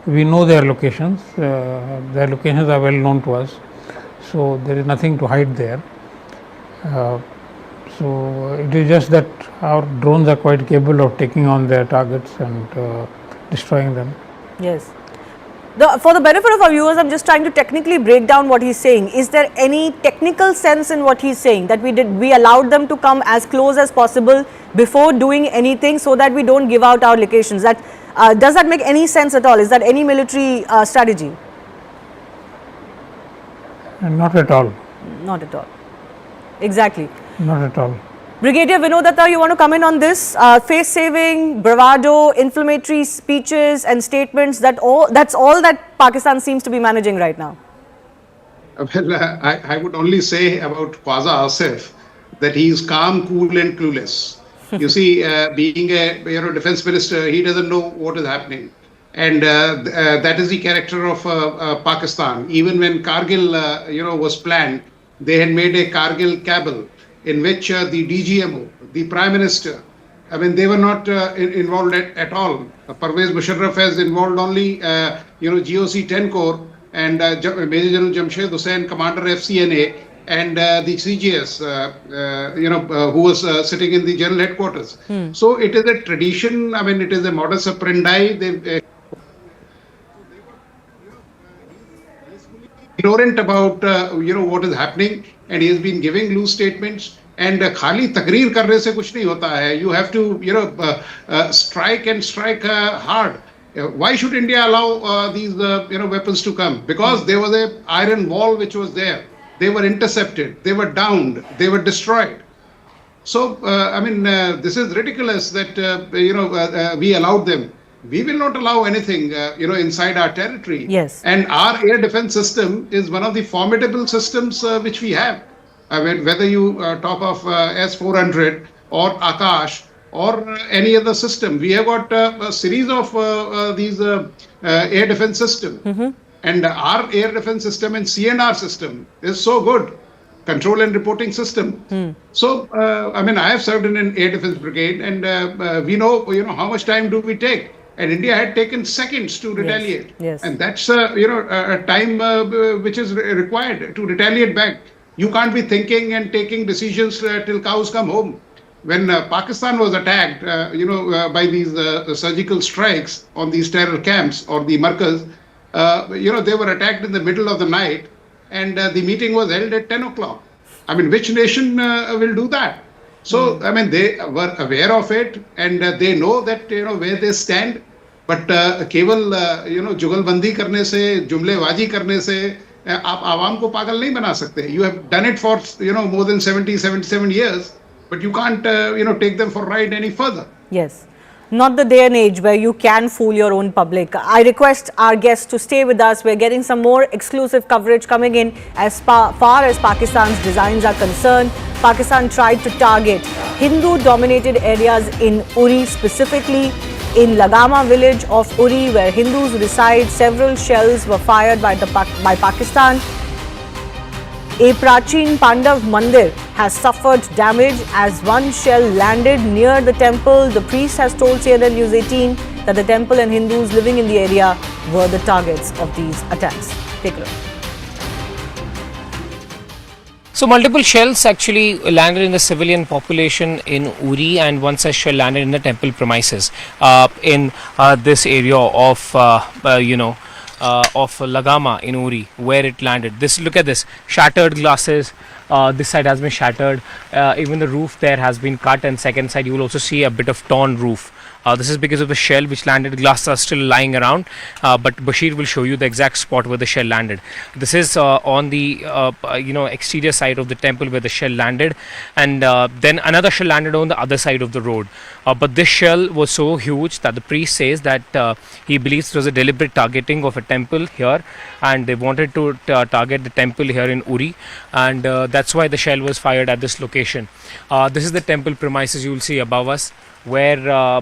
We know their locations. Their locations are well known to us, so there is nothing to hide there. So it is just that our drones are quite capable of taking on their targets and destroying them. Yes. For the benefit of our viewers, I'm just trying to technically break down what he's saying. Is there any technical sense in what he's saying, that we allowed them to come as close as possible before doing anything, so that we don't give out our locations? That does that make any sense at all? Is that any military strategy? Not at all. Not at all. Exactly. Not at all. Brigadier Vinod Datta, you want to comment on this? Face saving, bravado, inflammatory speeches and statements, that's all that Pakistan seems to be managing right now. Well, I would only say about Khwaja Asif that he is calm, cool and clueless. You see, being a defense minister, he doesn't know what is happening. And that is the character of Pakistan. Even when Kargil, was planned, they had made a Kargil cabal in which the DGMO, the Prime Minister, I mean, they were not involved at all. Parvez Musharraf has involved only, GOC 10 Corps and Major General Jamshed Hussain, Commander FCNA, and the CGS, who was sitting in the general headquarters. So it is a tradition. I mean, it is a modus operandi. They ignorant about what is happening, and he has been giving loose statements. And khali takreer karne se kuch nahi hota hai. You have to strike and strike hard. Why should India allow these weapons to come? Because there was a iron wall which was there. They were intercepted, they were downed, they were destroyed. So this is ridiculous that we allowed them. We will not allow anything, inside our territory. Yes. And our air defense system is one of the formidable systems which we have. Whether you talk of S-400 or Akash or any other system, we have got a series of these air defense systems. And our air defense system and CNR system is so good. Control and reporting system. So, I have served in an air defense brigade, and we know, how much time do we take? And India had taken seconds to retaliate. Yes. And that's, a time which is required to retaliate back. You can't be thinking and taking decisions till cows come home. When Pakistan was attacked, by these surgical strikes on these terror camps or the markers, they were attacked in the middle of the night, and the meeting was held at 10 o'clock. I mean, which nation will do that? So, they were aware of it, and they know that, where they stand. But केवल, जुगलबंदी करने से, जुमलेबाजी करने से, आप आवाम को पागल नहीं बना सकते. You have done it for, more than 77 years, but you can't, take them for a ride any further. Yes. Not the day and age where you can fool your own public. I request our guests to stay with us. We're getting some more exclusive coverage coming in. As far as Pakistan's designs are concerned, Pakistan tried to target Hindu-dominated areas in Uri, specifically in Lagama village of Uri, where Hindus reside. Several shells were fired by Pakistan. A Prachin Pandav Mandir has suffered damage as one shell landed near the temple. The priest has told CNN News 18 that the temple and Hindus living in the area were the targets of these attacks. Take a look. So multiple shells actually landed in the civilian population in Uri, and one such shell landed in the temple premises in this area of Lagama in Uri, where it landed. Look at this, shattered glasses. This side has been shattered. Even the roof there has been cut, and second side you will also see a bit of torn roof. This is because of the shell which landed. Glasses are still lying around, but Bashir will show you the exact spot where the shell landed. This is on the exterior side of the temple where the shell landed, and then another shell landed on the other side of the road. But this shell was so huge that the priest says that he believes it was a deliberate targeting of a temple here, and they wanted to target the temple here in Uri, and that's why the shell was fired at this location. This is the temple premises you will see above us, where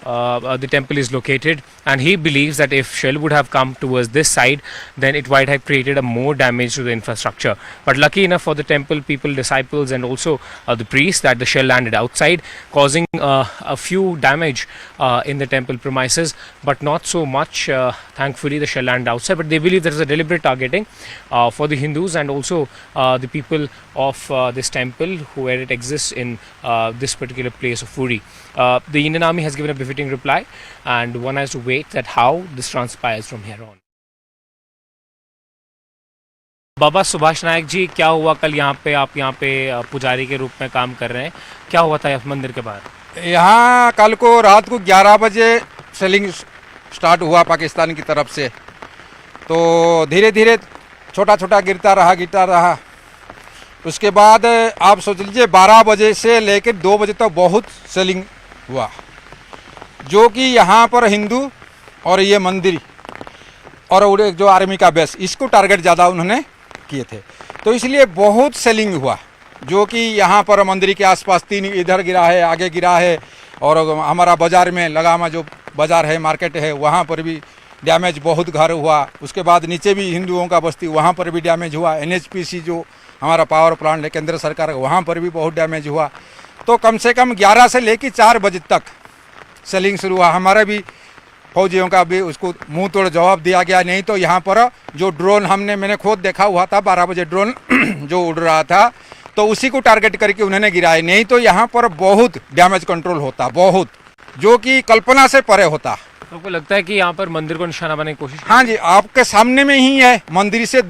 the temple is located, and he believes that if shell would have come towards this side, then it might have created a more damage to the infrastructure. But lucky enough for the temple people, disciples, and also the priests, that the shell landed outside, causing a few damage in the temple premises, but not so much. Thankfully, the shell landed outside. But they believe there is a deliberate targeting for the Hindus and also the people of this temple where it exists in this particular place of Uri. The Indian Army has given a befitting reply, and one has to wait that how this transpires from here on. बाबा सुभाष नायक जी, क्या हुआ कल यहाँ पे? आप यहाँ पे पुजारी के रूप में काम कर रहे हैं, क्या हुआ था मंदिर के बाहर? यहाँ कल को रात को 11 बजे सेलिंग स्टार्ट हुआ पाकिस्तान की तरफ से, तो धीरे धीरे छोटा छोटा गिरता रहा। उसके बाद आप सोच लीजिए 12 बजे से लेकर 2 बजे तक बहुत सेलिंग हुआ, जो कि यहाँ पर हिंदू और ये मंदिर और जो आर्मी का बेस, इसको टारगेट ज़्यादा उन्होंने किए थे, तो इसलिए बहुत सेलिंग हुआ। जो कि यहाँ पर मंदिर के आसपास 3 इधर गिरा है, आगे गिरा है, और हमारा बाज़ार में लगामा जो बाज़ार है, मार्केट है, वहाँ पर भी डैमेज बहुत घर हुआ। उसके बाद नीचे भी हिंदुओं का बस्ती, वहाँ पर भी डैमेज हुआ। NHPC जो हमारा पावर प्लांट है केंद्र सरकार, वहाँ पर भी बहुत डैमेज हुआ। तो कम से कम 11 से लेकर 4 बजे तक सेलिंग शुरू हुआ। हमारा भी फौजियों का भी उसको मुंह तोड़ जवाब दिया गया। नहीं तो यहाँ पर जो ड्रोन मैंने खुद देखा हुआ था, 12 बजे ड्रोन जो उड़ रहा था, तो उसी को टारगेट करके उन्होंने गिराया। नहीं तो यहाँ पर बहुत डैमेज कंट्रोल होता, बहुत, जो कि कल्पना से परे होता। तो आपको लगता है कि यहाँ पर मंदिर को निशाना बनाने की कोशिश? हाँ जी, आपके सामने में ही है, मंदिर से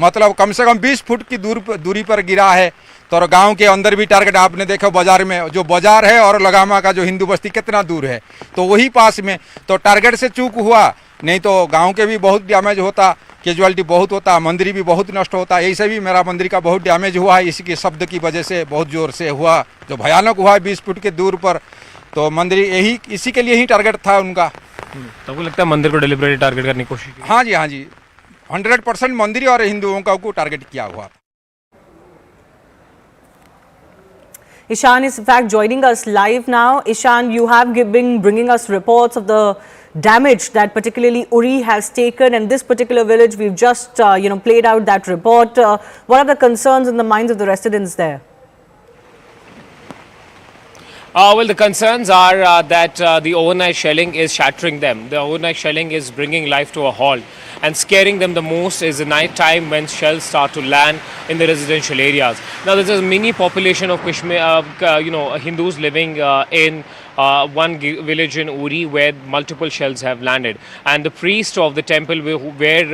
मतलब कम से कम 20 फुट की दूरी पर गिरा है। तो गांव के अंदर भी टारगेट आपने देखा, बाजार में जो बाजार है और लगामा का जो हिंदू बस्ती कितना दूर है, तो वही पास में, तो टारगेट से चूक हुआ। नहीं तो गांव के भी बहुत डैमेज होता, कैजुअलिटी बहुत होता, मंदिर भी बहुत नष्ट होता। ऐसे भी मेरा मंदिर का बहुत डैमेज हुआ है, इसी के शब्द की वजह से बहुत जोर से हुआ, जो भयानक हुआ है 20 फुट के दूर पर। तो मंदिर यही इसी के लिए ही टारगेट था उनका। तो आपको लगता है मंदिर को डिलिबरेटली टारगेट करने की कोशिश की? हाँ जी, 100% मंदिर और हिंदुओं को टारगेट किया हुआ। Ishan is in fact joining us live now. Ishan, you have been bringing us reports of the damage that particularly Uri has taken, and this particular village we've just played out that report. What are the concerns in the minds of the residents there? Well, the concerns are that the overnight shelling is shattering them. The overnight shelling is bringing life to a halt, and scaring them the most is the night time when shells start to land in the residential areas. Now, there's a mini population of Kashmir, Hindus living in one village in Uri where multiple shells have landed, and the priest of the temple where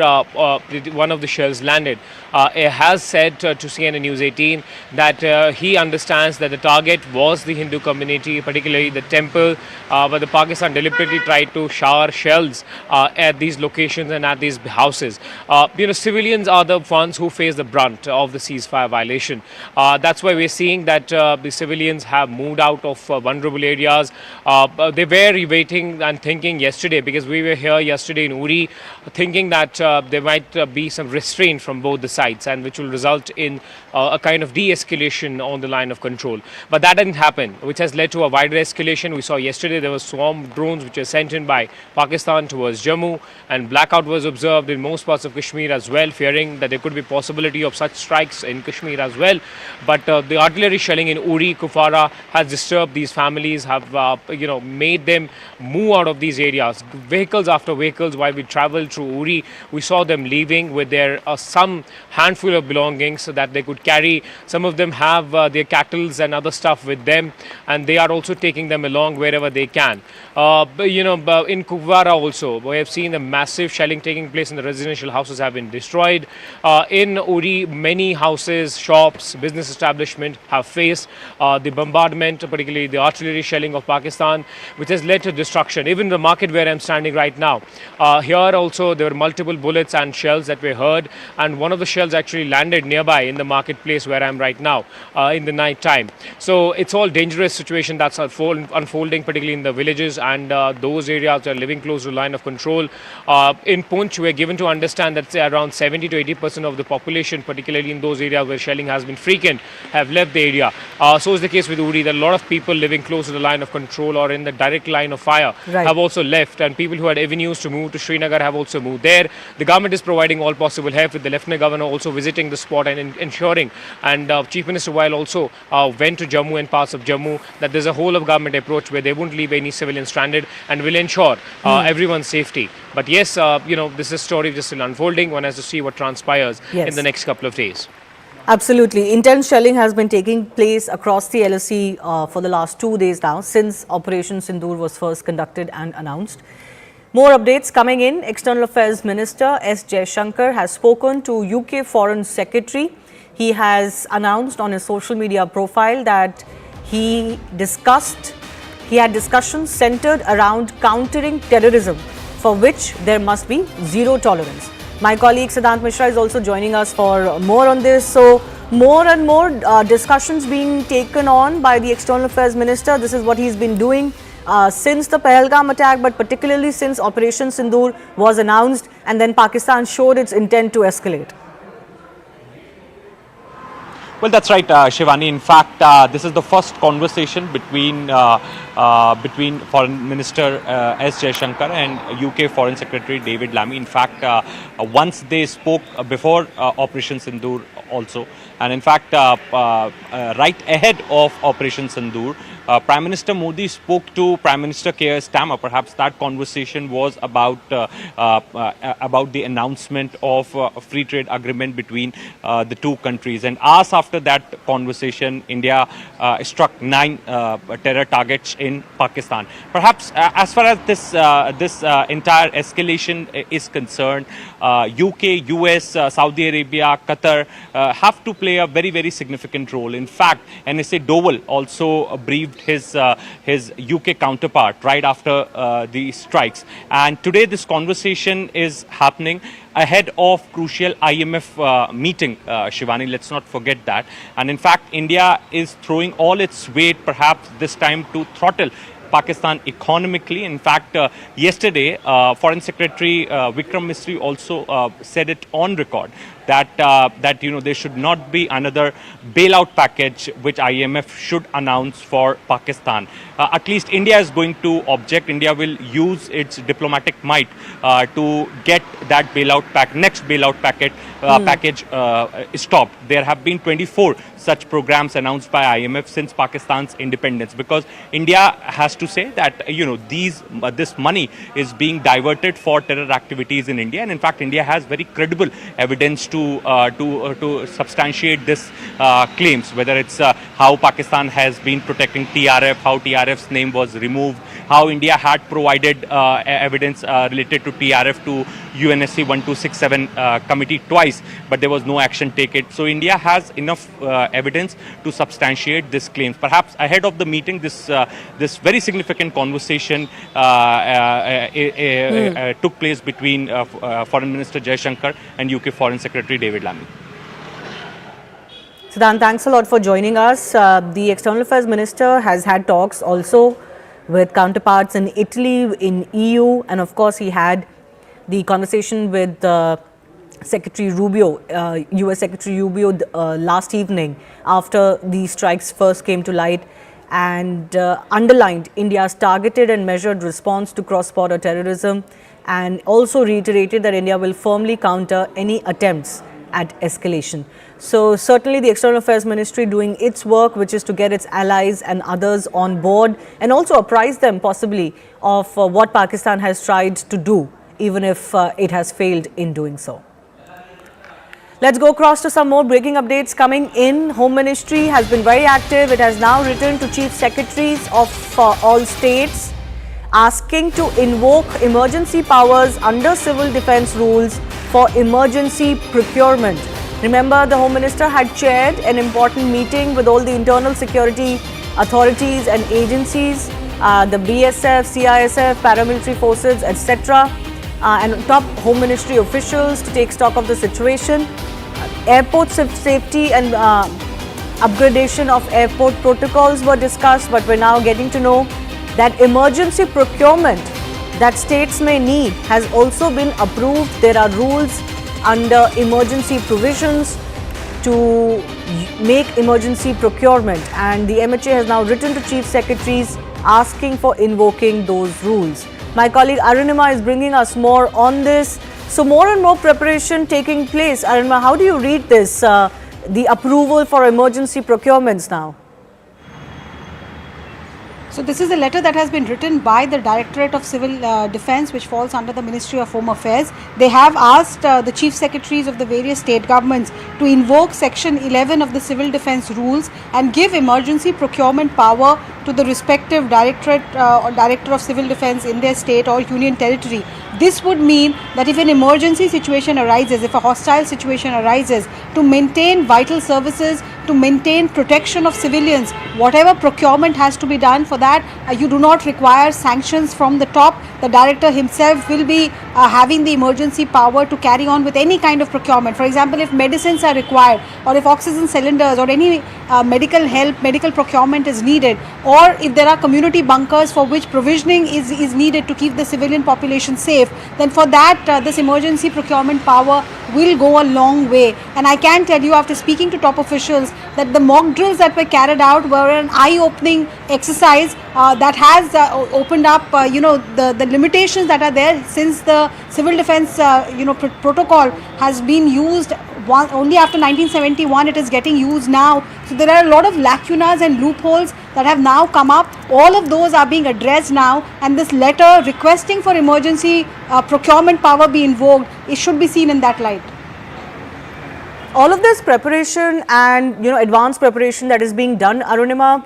one of the shells landed has said to CNN News 18 that he understands that the target was the Hindu community, particularly the temple, but the Pakistan deliberately tried to shower shells at these locations and at these houses. Civilians are the ones who face the brunt of the ceasefire violation. That's why we're seeing that the civilians have moved out of vulnerable areas. They were waiting and thinking yesterday, because we were here yesterday in Uri, thinking that there might be some restraint from both the sides, and which will result in a kind of de-escalation on the line of control. But that didn't happen, which has led to a wider escalation. We saw yesterday there were swarm drones which were sent in by Pakistan towards Jammu, and blackout was observed in most parts of Kashmir as well, fearing that there could be possibility of such strikes in Kashmir as well. But the artillery shelling in Uri, Kupwara has disturbed these families, have made them move out of these areas. Vehicles after vehicles, while we traveled through Uri, we saw them leaving with their some handful of belongings so that they could carry. Some of them have their cattle and other stuff with them, and they are also taking them along wherever they can. In Kupwara also, we have seen a massive shelling taking place, and the residential houses have been destroyed. In Uri, many houses, shops, business establishments have faced the bombardment, particularly the artillery shelling of Pakistan, which has led to destruction. Even the market where I'm standing right now, here also there were multiple bullets and shells that were heard, and one of the shells actually landed nearby in the marketplace where I'm right now in the night time. So it's all dangerous situation that's unfolding, particularly in the villages and those areas that are living close to the line of control. In Poonch, we're given to understand that around 70 to 80% of the population, particularly in those areas where shelling has been frequent, have left the area. So is the case with Uri, that a lot of people living close to the line of control control or in the direct line of fire have also left, and people who had avenues to move to Srinagar have also moved there. The government is providing all possible help, with the Lieutenant Governor also visiting the spot and ensuring, and Chief Minister while also went to Jammu and parts of Jammu, that there's a whole of government approach where they won't leave any civilians stranded and will ensure everyone's safety. But yes, this is a story just still unfolding. One has to see what transpires in the next couple of days. Absolutely. Intense shelling has been taking place across the LSE for the last 2 days now, since Operation Sindoor was first conducted and announced. More updates coming in. External Affairs Minister S. Jaishankar has spoken to UK Foreign Secretary. He has announced on his social media profile that he had discussions centered around countering terrorism, for which there must be zero tolerance. My colleague Siddhant Mishra is also joining us for more on this. So, more and more discussions being taken on by the External Affairs Minister. This is what he's been doing since the Pahalgam attack, but particularly since Operation Sindoor was announced and then Pakistan showed its intent to escalate. Well, that's right, Shivani. In fact, this is the first conversation between Foreign Minister S. Jaishankar and UK Foreign Secretary David Lammy. In fact, once they spoke before Operation Sindoor also. And in fact, right ahead of Operation Sindoor, Prime Minister Modi spoke to Prime Minister Keir Starmer. Perhaps that conversation was about the announcement of a free trade agreement between the two countries. And hours after that conversation, India struck 9 terror targets in Pakistan. Perhaps as far as this entire escalation is concerned, UK, US, Saudi Arabia, Qatar have to play a very, very significant role. In fact, NSA Doval also briefed his UK counterpart right after the strikes. And today this conversation is happening ahead of crucial IMF meeting, Shivani. Let's not forget that. And in fact, India is throwing all its weight, perhaps this time, to throttle Pakistan economically. In fact, yesterday, Foreign Secretary Vikram Misri also said it on record that there should not be another bailout package which IMF should announce for Pakistan. At least India is going to object. India will use its diplomatic might to get that next bailout package stopped. There have been 24 such programs announced by IMF since Pakistan's independence, because India has to say that this money is being diverted for terror activities in India, and in fact India has very credible evidence to substantiate this claims, whether it's how Pakistan has been protecting TRF, how TRF's name was removed, how India had provided evidence related to TRF to UNSC 1267 committee twice, but there was no action taken. So India has enough evidence to substantiate this claims. Perhaps ahead of the meeting, this very significant conversation took place between Foreign Minister Jaishankar and UK Foreign Secretary David Lammy. Siddhant, thanks a lot for joining us. The External Affairs Minister has had talks also with counterparts in Italy, in EU, and of course he had the conversation with Secretary Rubio, US Secretary Rubio last evening after the strikes first came to light, and underlined India's targeted and measured response to cross-border terrorism, and also reiterated that India will firmly counter any attempts at escalation. So certainly the External Affairs Ministry doing its work, which is to get its allies and others on board and also apprise them possibly of what Pakistan has tried to do, even if it has failed in doing so. Let's go across to some more breaking updates coming in. Home Ministry has been very active. It has now written to Chief Secretaries of all states, asking to invoke emergency powers under civil defence rules for emergency procurement. Remember, the Home Minister had chaired an important meeting with all the internal security authorities and agencies, the BSF, CISF, paramilitary forces, etc., and top Home Ministry officials to take stock of the situation. Airport safety and upgradation of airport protocols were discussed, but we're now getting to know that emergency procurement that states may need has also been approved. There are rules under emergency provisions to make emergency procurement, and the MHA has now written to Chief Secretaries asking for invoking those rules. My colleague Arunima is bringing us more on this. So more and more preparation taking place. Arunima, how do you read this, the approval for emergency procurements now? So this is a letter that has been written by the Directorate of Civil Defence, which falls under the Ministry of Home Affairs. They have asked the Chief Secretaries of the various state governments to invoke Section 11 of the Civil Defence Rules and give emergency procurement power to the respective Directorate or Director of Civil Defence in their state or union territory. This would mean that if an emergency situation arises, if a hostile situation arises, to maintain vital services, to maintain protection of civilians, whatever procurement has to be done for that, you do not require sanctions from the top. The director himself will be having the emergency power to carry on with any kind of procurement. For example, if medicines are required, or if oxygen cylinders or any medical help, medical procurement is needed, or if there are community bunkers for which provisioning is needed to keep the civilian population safe, then for that this emergency procurement power will go a long way. And I can tell you, after speaking to top officials, that the mock drills that were carried out were an eye-opening exercise that has opened up the limitations that are there since the civil defence protocol has been used only after 1971. It is getting used now. So there are a lot of lacunas and loopholes that have now come up. All of those are being addressed now, and this letter requesting for emergency procurement power be invoked, it should be seen in that light. All of this preparation and advanced preparation that is being done, Arunima,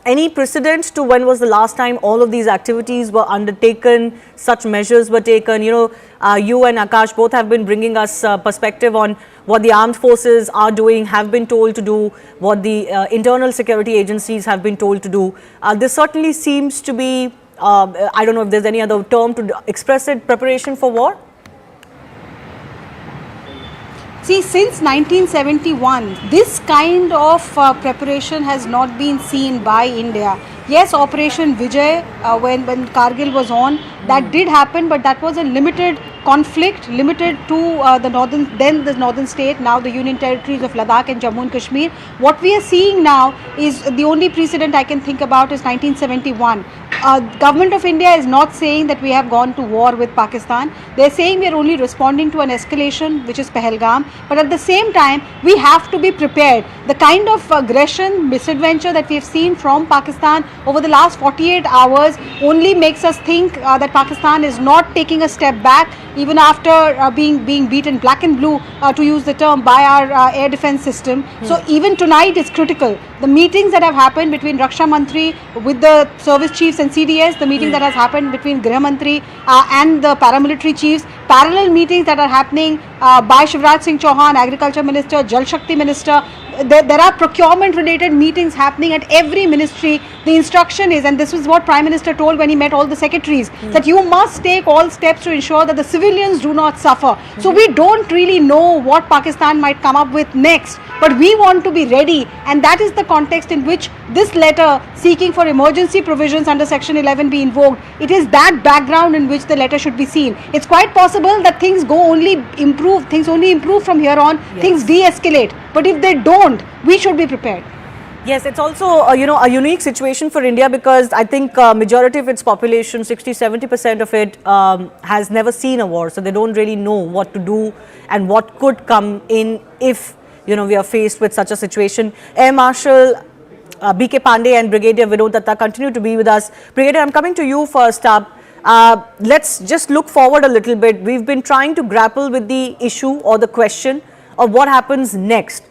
any precedent to when was the last time all of these activities were undertaken, such measures were taken? You and Akash both have been bringing us perspective on what the armed forces are doing, have been told to do, what the internal security agencies have been told to do. This certainly seems to be, I don't know if there's any other term to express it, preparation for war? See, since 1971, this kind of preparation has not been seen by India. Yes, Operation Vijay, when Kargil was on, that did happen, but that was a limited conflict, limited to the northern state, now the union territories of Ladakh and Jammu and Kashmir. What we are seeing now is the only precedent I can think about is 1971. Government of India is not saying that we have gone to war with Pakistan. They are saying we are only responding to an escalation, which is Pahalgam. But at the same time, we have to be prepared. The kind of aggression, misadventure that we have seen from Pakistan over the last 48 hours only makes us think that Pakistan is not taking a step back, even after being beaten black and blue, to use the term, by our air defense system. So even tonight is critical. The meetings that have happened between Raksha Mantri with the service chiefs and CDS, the meeting that has happened between Griha Mantri and the paramilitary chiefs, parallel meetings that are happening by Shivraj Singh Chauhan, Agriculture Minister, Jal Shakti Minister. There are procurement related meetings happening at every ministry. The instruction is, and this is what Prime Minister told when he met all the secretaries, that you must take all steps to ensure that the civilians do not suffer. So we don't really know what Pakistan might come up with next, but we want to be ready, and that is the context in which this letter seeking for emergency provisions under Section 11 be invoked. It is that background in which the letter should be seen. It's quite possible that things only improve from here on, things de-escalate, but if they don't, we should be prepared. Yes, it's also a unique situation for India, because I think majority of its population, 60-70% of it, has never seen a war, so they don't really know what to do and what could come in if we are faced with such a situation. Air Marshal B.K. Pandey and Brigadier Vinod Datta continue to be with us. Brigadier, I'm coming to you first up. Let's just look forward a little bit. We've been trying to grapple with the issue or the question of what happens next.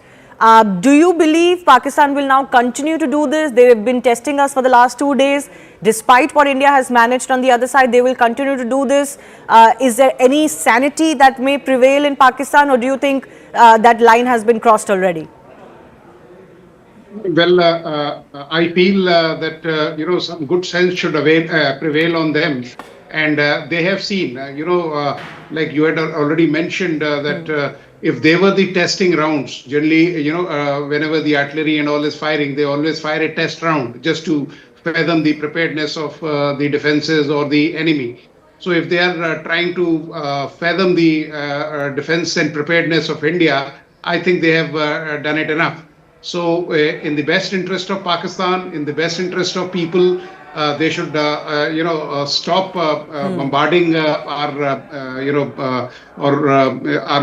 Do you believe Pakistan will now continue to do this? They have been testing us for the last 2 days. Despite what India has managed on the other side, they will continue to do this. Is there any sanity that may prevail in Pakistan, or do you think that line has been crossed already? Well, I feel that some good sense should prevail on them, and they have seen, like you had already mentioned, that if they were the testing rounds, generally, whenever the artillery and all is firing, they always fire a test round just to fathom the preparedness of the defenses or the enemy. So if they are trying to fathom the defense and preparedness of India, I think they have done it enough. So in the best interest of Pakistan, in the best interest of people, they should, stop bombarding our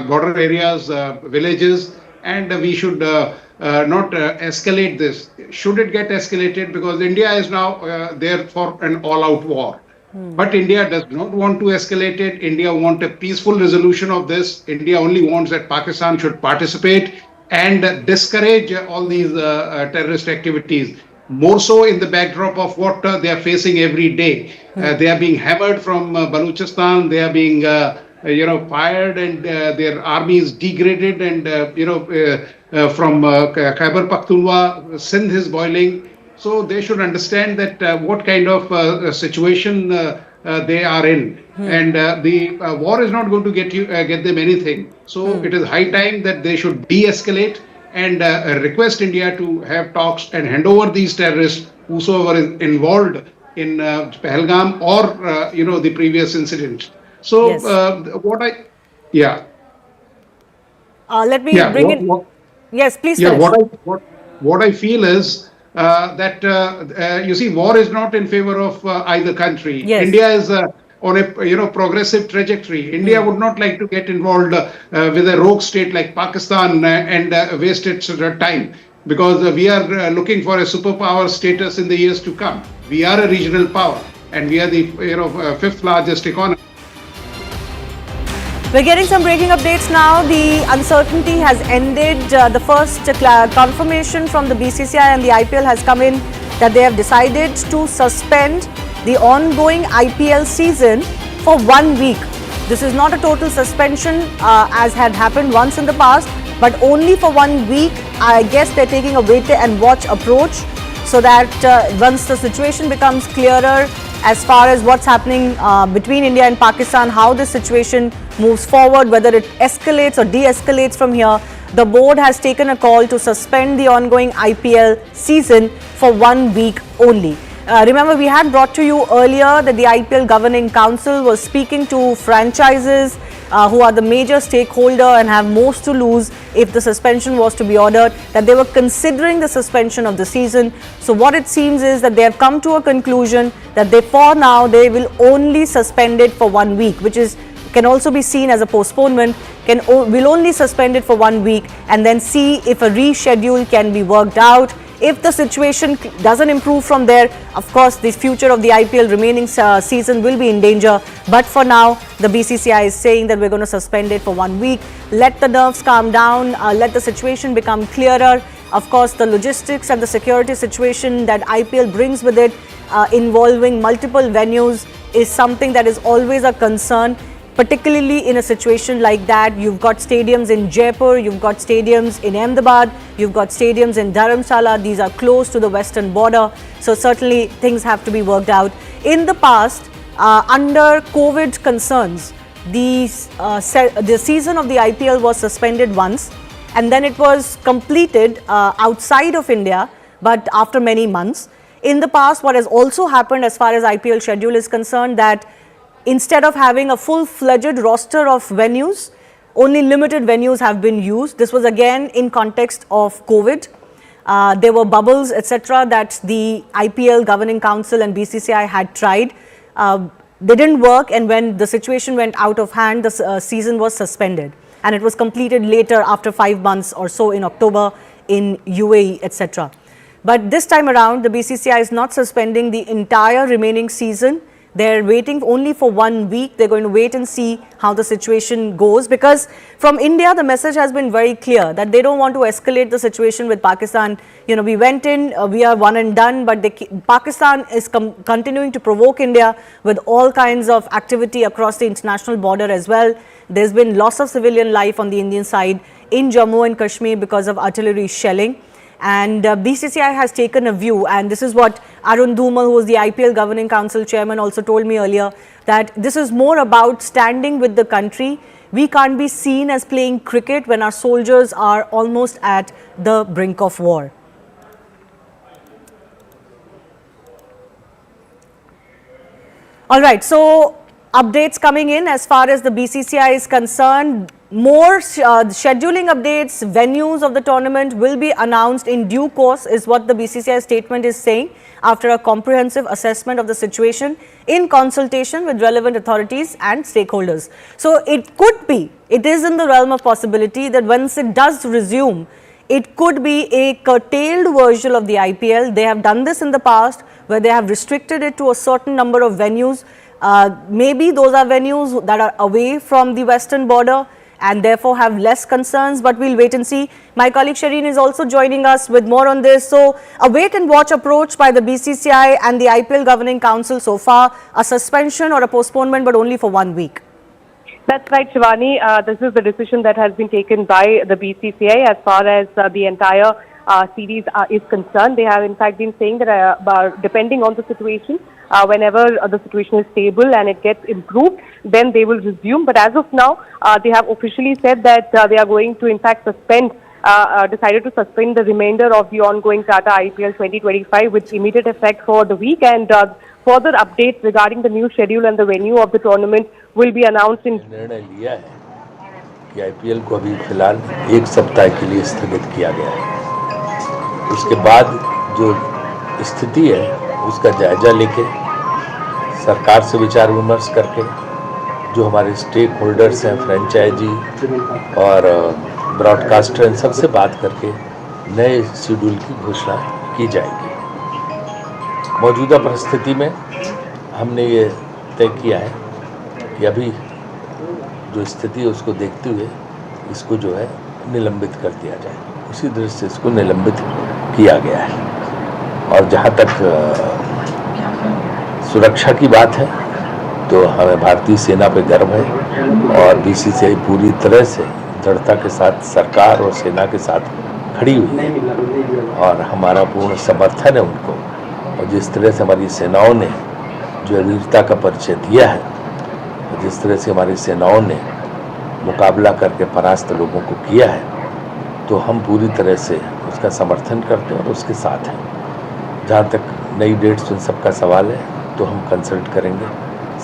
border areas, villages, and we should not escalate this. Should it get escalated? Because India is now there for an all-out war. But India does not want to escalate it. India wants a peaceful resolution of this. India only wants that Pakistan should participate and discourage all these terrorist activities. More so in the backdrop of what they are facing every day. They are being hammered from Balochistan. They are being, fired, and their army is degraded. And from Khyber Pakhtunkhwa, Sindh is boiling. So they should understand that what kind of situation they are in, and the war is not going to get them anything. So it is high time that they should de-escalate and request India to have talks and hand over these terrorists, whosoever is involved in Pahalgam or the previous incident. So Yes. Let me bring in. Yes, please finish. What I feel is that you see, war is not in favor of either country. Yes. India is on a progressive trajectory. India would not like to get involved with a rogue state like Pakistan and waste its time, because we are looking for a superpower status in the years to come. We are a regional power, and we are the fifth largest economy. We're getting some breaking updates now. The uncertainty has ended. The first confirmation from the BCCI and the IPL has come in that they have decided to suspend the ongoing IPL season for 1 week. This is not a total suspension as had happened once in the past, but only for 1 week. I guess they're taking a wait and watch approach, so that once the situation becomes clearer as far as what's happening between India and Pakistan, how this situation moves forward, whether it escalates or de-escalates from here, the board has taken a call to suspend the ongoing IPL season for 1 week only. Remember, we had brought to you earlier that the IPL Governing Council was speaking to franchises who are the major stakeholder and have most to lose if the suspension was to be ordered, that they were considering the suspension of the season. So what it seems is that they have come to a conclusion that for now they will only suspend it for 1 week, which can also be seen as a postponement. Will only suspend it for 1 week and then see if a reschedule can be worked out. If the situation doesn't improve from there, of course, the future of the IPL remaining season will be in danger. But for now, the BCCI is saying that we're going to suspend it for 1 week. Let the nerves calm down. Let the situation become clearer. Of course, the logistics and the security situation that IPL brings with it, involving multiple venues, is something that is always a concern. Particularly in a situation like that, you've got stadiums in Jaipur, you've got stadiums in Ahmedabad, you've got stadiums in Dharamshala. These are close to the western border, so certainly things have to be worked out. In the past, under COVID concerns, the season of the IPL was suspended once, and then it was completed outside of India, but after many months. In the past, what has also happened as far as IPL schedule is concerned, that instead of having a full-fledged roster of venues, only limited venues have been used. This was again in context of COVID. There were bubbles, etc., that the IPL Governing Council and BCCI had tried. They didn't work, and when the situation went out of hand, the season was suspended. And it was completed later after 5 months or so in October in UAE, etc. But this time around, the BCCI is not suspending the entire remaining season. They're waiting only for 1 week. They're going to wait and see how the situation goes, because from India, the message has been very clear that they don't want to escalate the situation with Pakistan. We went in, we are one and done, but Pakistan is continuing to provoke India with all kinds of activity across the international border as well. There's been loss of civilian life on the Indian side in Jammu and Kashmir because of artillery shelling. And BCCI has taken a view, and this is what Arun Dhumal, who is the IPL Governing Council chairman, also told me earlier, that this is more about standing with the country. We can't be seen as playing cricket when our soldiers are almost at the brink of war. All right, so updates coming in as far as the BCCI is concerned. more scheduling updates, venues of the tournament will be announced in due course, is what the BCCI statement is saying, after a comprehensive assessment of the situation in consultation with relevant authorities and stakeholders. So it could be, it is in the realm of possibility that once it does resume, it could be a curtailed version of the IPL. They have done this in the past where they have restricted it to a certain number of venues. Maybe those are venues that are away from the western border and therefore have less concerns, but we'll wait and see. My colleague Shireen is also joining us with more on this. So a wait and watch approach by the BCCI and the IPL Governing Council so far, a suspension or a postponement, but only for 1 week. That's right, Shivani. This is the decision that has been taken by the BCCI as far as the entire series is concerned. They have in fact been saying that depending on the situation, whenever the situation is stable and it gets improved, then they will resume. But as of now, they have officially said that they are going to in fact decided to suspend the remainder of the ongoing Tata IPL 2025 with immediate effect for the week, and further updates regarding the new schedule and the venue of the tournament will be announced in. निर्णय लिया है कि IPL को अभी फिलहाल 1 सप्ताह के लिए स्थगित किया गया है। उसके बाद जो स्थिति है उसका जायजा लेके सरकार से विचार विमर्श करके जो हमारे स्टेक होल्डर्स हैं, फ्रेंचाइजी और ब्रॉडकास्टर, इन सबसे बात करके नए शेड्यूल की घोषणा की जाएगी। मौजूदा परिस्थिति में हमने ये तय किया है कि अभी जो स्थिति है उसको देखते हुए इसको जो है निलंबित कर दिया जाए। उसी दृष्टि से इसको निलंबित किया गया है। और जहाँ तक सुरक्षा की बात है तो हमें भारतीय सेना पे गर्व है और बीसीसीआई पूरी तरह से दृढ़ता के साथ सरकार और सेना के साथ खड़ी हुई है और हमारा पूर्ण समर्थन है उनको। और जिस तरह से हमारी सेनाओं ने जो वीरता का परिचय दिया है, जिस तरह से हमारी सेनाओं ने मुकाबला करके परास्त लोगों को किया है, तो हम पूरी तरह से उसका समर्थन करते हैं और उसके साथ हैं। जहाँ तक नई डेट्स उन सबका सवाल है तो हम कंसल्ट करेंगे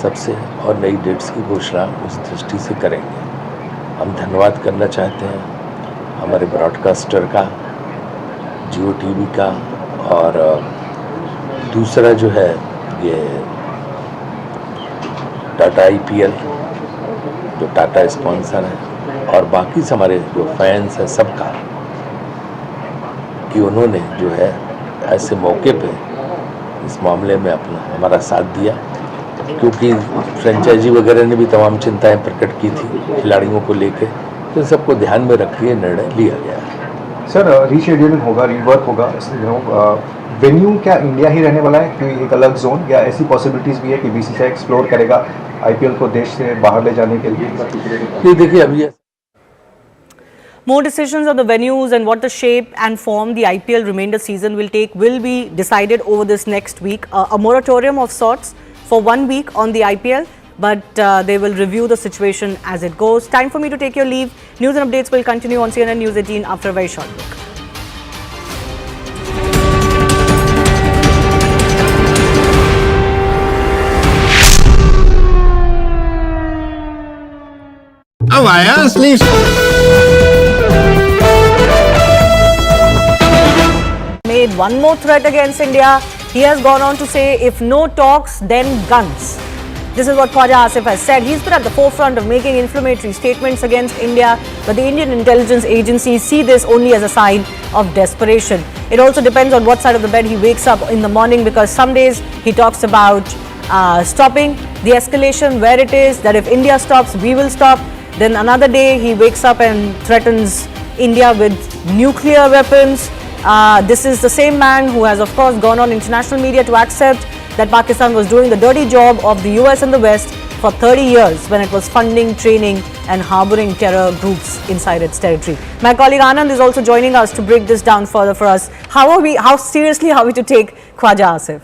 सबसे और नई डेट्स की घोषणा उस दृष्टि से करेंगे। हम धन्यवाद करना चाहते हैं हमारे ब्रॉडकास्टर का, जियो टीवी का, और दूसरा जो है ये टाटा आईपीएल जो टाटा स्पॉन्सर है, और बाकी हमारे जो फैंस हैं सबका, कि उन्होंने जो है ऐसे मौके पे इस मामले में अपना हमारा साथ दिया, क्योंकि फ्रेंचाइजी वगैरह ने भी तमाम चिंताएं प्रकट की थी खिलाड़ियों को लेके, तो सबको ध्यान में रख के निर्णय लिया गया है। सर, रीशेड्यूलिंग होगा, रीवर्क होगा, वेन्यू क्या इंडिया ही रहने वाला है कि एक अलग जोन, या ऐसी पॉसिबिलिटीज़ भी है कि बीसीसीआई एक्सप्लोर करेगा आईपीएल को देश से बाहर ले जाने के लिए? ये देखिए अभी More decisions on the venues and what the shape and form the IPL remainder season will take will be decided over this next week. A moratorium of sorts for 1 week on the IPL, but they will review the situation as it goes. Time for me to take your leave. News and updates will continue on CNN News 18 after a very short break. अब आया असली Made one more threat against India. He has gone on to say, if no talks, then guns. This is what Khwaja Asif has said. He's been at the forefront of making inflammatory statements against India, but the Indian intelligence agencies see this only as a sign of desperation. It also depends on what side of the bed he wakes up in the morning, because some days he talks about stopping the escalation where it is, that if India stops, we will stop. Then another day he wakes up and threatens India with nuclear weapons. This is the same man who has of course gone on international media to accept that Pakistan was doing the dirty job of the US and the West for 30 years when it was funding, training and harboring terror groups inside its territory. My colleague Anand is also joining us to break this down further for us. How seriously are we to take Khwaja Asif?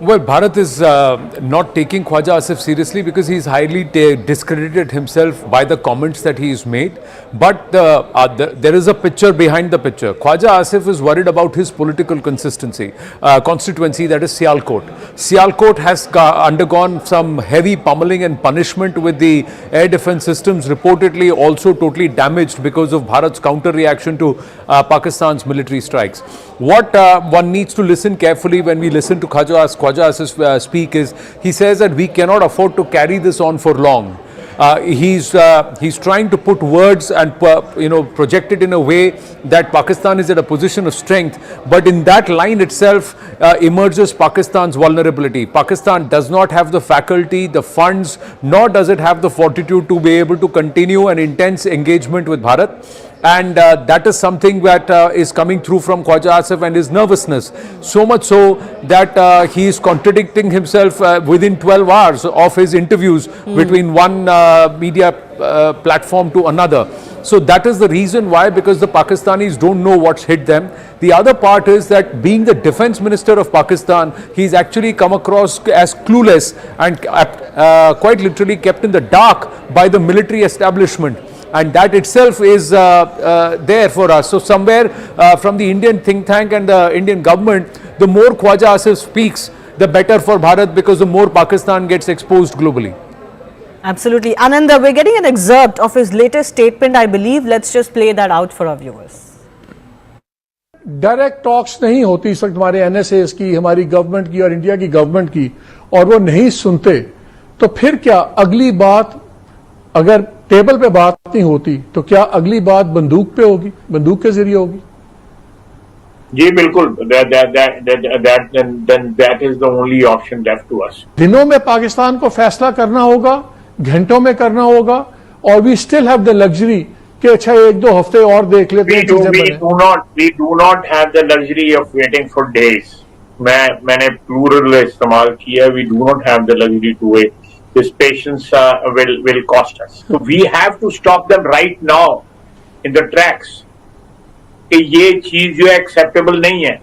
Well, Bharat is not taking Khwaja Asif seriously because he's highly discredited himself by the comments that he's made. But there is a picture behind the picture. Khwaja Asif is worried about his political consistency, constituency, that is Sialkot. Sialkot has undergone some heavy pummeling and punishment with the air defense systems, reportedly also totally damaged because of Bharat's counter reaction to Pakistan's military strikes. What one needs to listen carefully when we listen to Khwaja Asif speak is, he says that we cannot afford to carry this on for long. He's trying to put words and project it in a way that Pakistan is at a position of strength, but in that line itself emerges Pakistan's vulnerability. Pakistan does not have the faculty, the funds, nor does it have the fortitude to be able to continue an intense engagement with Bharat. And that is something that is coming through from Khwaja Asif and his nervousness. So much so that he is contradicting himself within 12 hours of his interviews between one media platform to another. So that is the reason why, because the Pakistanis don't know what's hit them. The other part is that being the defense minister of Pakistan, he's actually come across as clueless and quite literally kept in the dark by the military establishment. And that itself is there for us. So somewhere from the Indian think tank and the Indian government, the more Khwaja Asif speaks, the better for Bharat, because the more Pakistan gets exposed globally. Absolutely. Ananda, we're getting an excerpt of his latest statement, I believe. Let's just play that out for our viewers. Direct talks नहीं होती इस वक्त हमारे NSS की, हमारी government की और India की गवर्नमेंट की, और वो नहीं सुनते, तो फिर क्या अगली बात, अगर टेबल पे बात नहीं होती, तो क्या अगली बात बंदूक पे होगी, बंदूक के जरिए होगी? जी बिल्कुल, that is the only option left to us. दिनों में पाकिस्तान को फैसला करना होगा, घंटों में करना होगा, और we still have the luxury कि अच्छा एक दो हफ्ते और देख लेते हैं चीजें बने. We do not have the luxury of waiting for days. मैंने plural इस्तेमाल किया. We do not have the luxury to wait. This patience will cost us. So we have to stop them right now in the tracks. कि ये चीज जो acceptable नहीं है.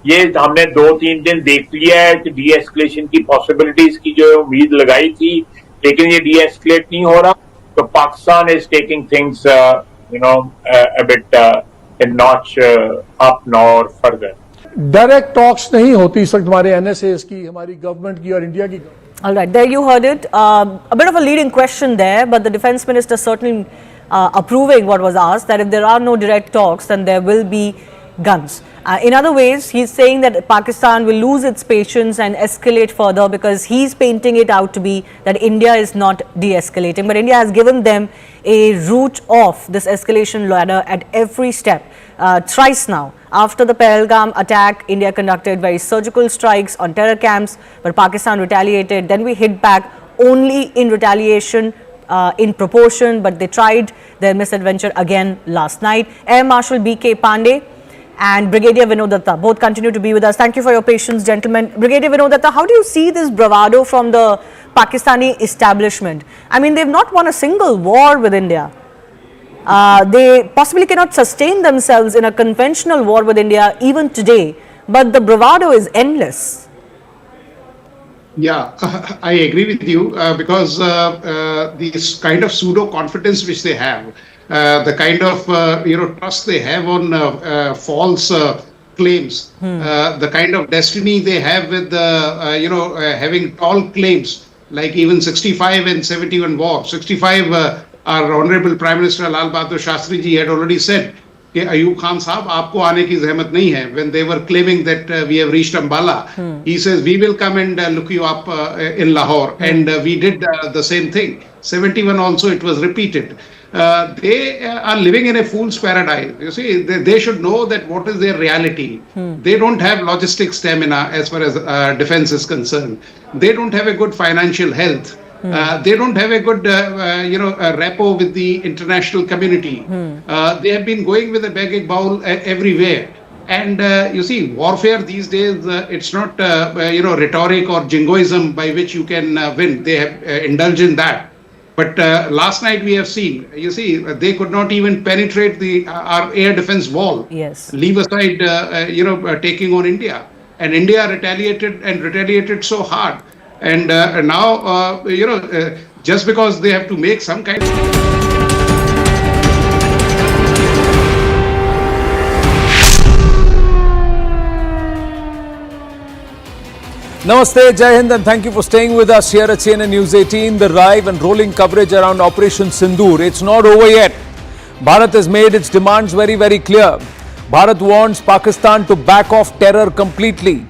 ये हमने 2-3 दिन देख लिया है कि डी-एस्केलेशन की पॉसिबिलिटीज की जो उम्मीद लगाई थी, लेकिन ये डी-एस्केलेट नहीं हो रहा. तो Pakistan is taking things a bit a notch up now further. Direct talks नहीं होती इस वक्त हमारे एनएसएस की, हमारी गवर्नमेंट की और इंडिया की. All right, there you heard it. A bit of a leading question there, but the defense minister certainly approving what was asked, that if there are no direct talks, then there will be guns. In other ways, he's saying that Pakistan will lose its patience and escalate further, because he's painting it out to be that India is not de-escalating. But India has given them a route off this escalation ladder at every step. Thrice now. After the Pahalgam attack, India conducted very surgical strikes on terror camps, but Pakistan retaliated. Then we hit back only in retaliation, in proportion, but they tried their misadventure again last night. Air Marshal B.K. Pandey and Brigadier Vinod Datta both continue to be with us. Thank you for your patience, gentlemen. Brigadier Vinod Datta, how do you see this bravado from the Pakistani establishment? I mean, they've not won a single war with India. They possibly cannot sustain themselves in a conventional war with India even today, but the bravado is endless. Yeah, I agree with you because this kind of pseudo confidence which they have, the kind of trust they have on false claims, the kind of destiny they have with having tall claims like even 65 and 71 war. 65 our Honorable Prime Minister Lal Bahadur Shastri ji had already said कि अयूब खान साहब आपको आने की जहमत नहीं है. When they were claiming that we have reached Ambala, he says we will come and look you up in Lahore, and we did the same thing. 71 also it was repeated. They are living in a fool's paradise. You see, they should know that what is their reality. They don't have logistic stamina as far as defense is concerned. They don't have a good financial health. They don't have a good, rapport with the international community. They have been going with a begging bowl everywhere. And you see, warfare these days, it's not, rhetoric or jingoism by which you can win. They have indulged in that. But last night we have seen, you see, they could not even penetrate our air defense wall. Yes. Leave aside, taking on India. and India retaliated so hard. And now, just because they have to make some kind of... Namaste, Jai Hind, and thank you for staying with us here at CNN News 18. The live and rolling coverage around Operation Sindoor. It's not over yet. Bharat has made its demands very, very clear. Bharat wants Pakistan to back off terror completely.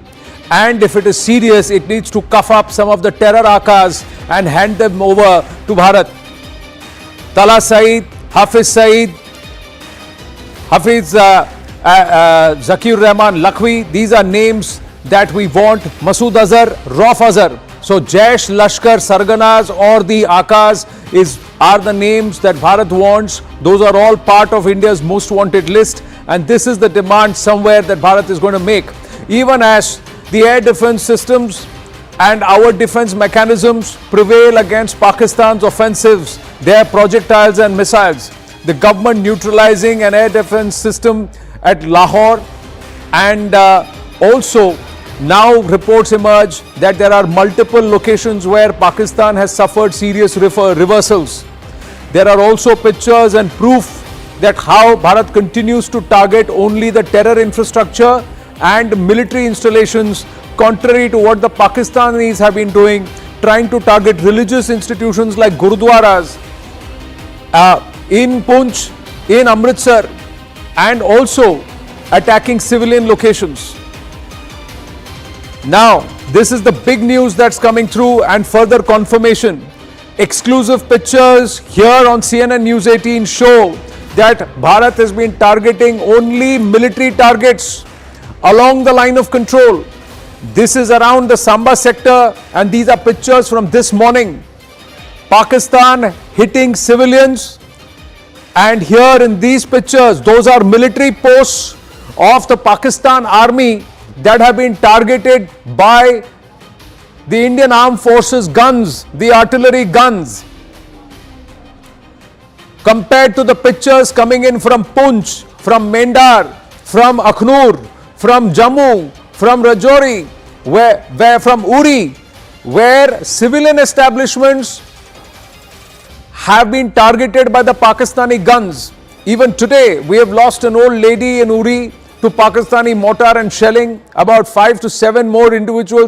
And if it is serious, it needs to cuff up some of the terror akas and hand them over to Bharat. Tala Saeed, Hafiz Saeed, Hafiz Zakir Rahman Lakhvi, these are names that we want. Masood Azhar, Rauf Azhar. So Jaish, Lashkar, Sarganas or the Akas are the names that Bharat wants. Those are all part of India's most wanted list, and this is the demand somewhere that Bharat is going to make. Even as the air defense systems and our defense mechanisms prevail against Pakistan's offensives, their projectiles and missiles, the government neutralizing an air defense system at Lahore, and also now reports emerge that there are multiple locations where Pakistan has suffered serious reversals. There are also pictures and proof that how Bharat continues to target only the terror infrastructure and military installations, contrary to what the Pakistanis have been doing, trying to target religious institutions like Gurudwaras in Poonch, in Amritsar, and also attacking civilian locations. Now, this is the big news that's coming through and further confirmation. Exclusive pictures here on CNN News 18 show that Bharat has been targeting only military targets along the line of control. This is around the Samba sector, and these are pictures from this morning. Pakistan hitting civilians, and here in these pictures, those are military posts of the Pakistan army that have been targeted by the Indian Armed Forces guns, the artillery guns. Compared to the pictures coming in from Poonch, from Mendar, from Akhnur, from Jammu, from Rajouri, where from Uri, where civilian establishments have been targeted by the Pakistani guns. Even today, we have lost an old lady in Uri to Pakistani mortar and shelling. About 5 to 7 more individuals